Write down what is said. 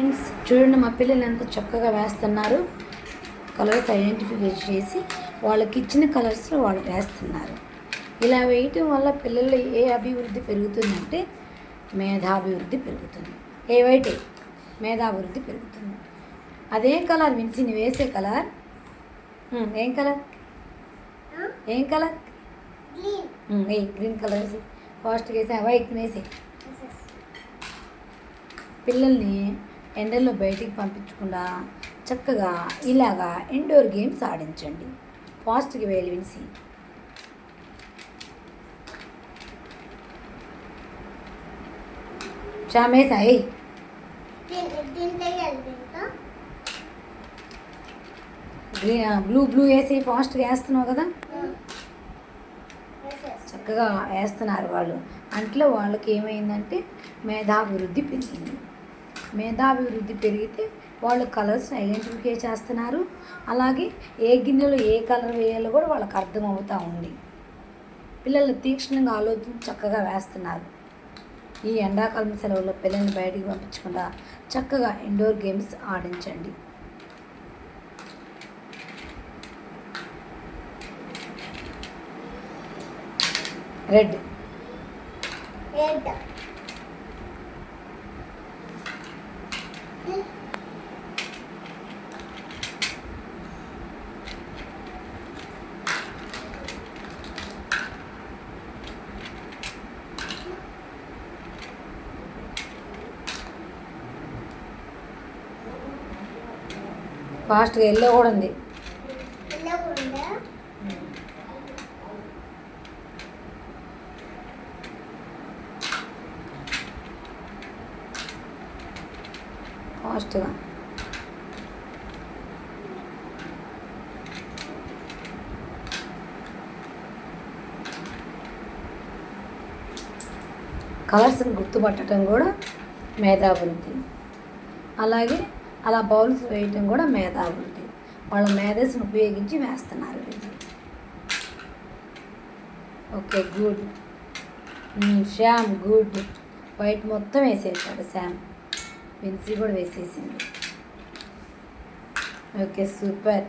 Friends చూడండి, మా పిల్లలు ఎంత చక్కగా వేస్తున్నారు. కలర్స్ ఐడెంటిఫై చేసి వాళ్ళకి ఇచ్చిన కలర్స్లో వాళ్ళు వేస్తున్నారు. ఇలా వేయటం వల్ల పిల్లల్లో ఏ అభివృద్ధి పెరుగుతుందంటే మేధాభివృద్ధి పెరుగుతుంది. ఏవైతే మేధాభివృద్ధి పెరుగుతుంది. అదే కలర్ విన్సి నువ్వు వేసే కలర్ ఏం కలర్ గ్రీన్ కలర్ వేసి ఫాస్ట్గా వేసా. వైట్ వేసి పిల్లల్ని ఎండల్లో బయటికి పంపించకుండా చక్కగా ఇలాగా ఇండోర్ గేమ్స్ ఆడించండి. ఫాస్ట్గా వేయాలి విన్సి. చామేసాయి బ్లూ వేసి ఫాస్ట్గా వేస్తున్నావు కదా, చక్కగా వేస్తున్నారు వాళ్ళు. అంట్లో వాళ్ళకి ఏమైందంటే మేధాభివృద్ధి పెరిగింది. మేధాభివృద్ధి పెరిగితే వాళ్ళు కలర్స్ ఐడెంటిఫై చేస్తున్నారు. అలాగే ఏ గిన్నెలో ఏ కలర్ వేయాలో కూడా వాళ్ళకి అర్థమవుతూ ఉంది. పిల్లలు తీక్షణంగా ఆలోచించి చక్కగా వేస్తున్నారు. ఈ ఎండాకాలం సెలవుల్లో పిల్లల్ని బయటికి పంపించకుండా చక్కగా ఇండోర్ గేమ్స్ ఆడించండి. రెడ్ ఫాస్ట్గా ఎల్లో కూడా ఉంది. ఫాస్ట్గా కలర్స్ని గుర్తుపట్టడం కూడా మేధాభివృద్ధి. అలాగే అలా బౌల్స్ వేయటం కూడా మేధాభివృద్ధి. వాళ్ళ మేధస్సును ఉపయోగించి వేస్తున్నారు. Okay good. Shyam good. White మొత్తం వేసేసాడు శ్యామ్. విన్సీ కూడా వేసేసింది. Okay super.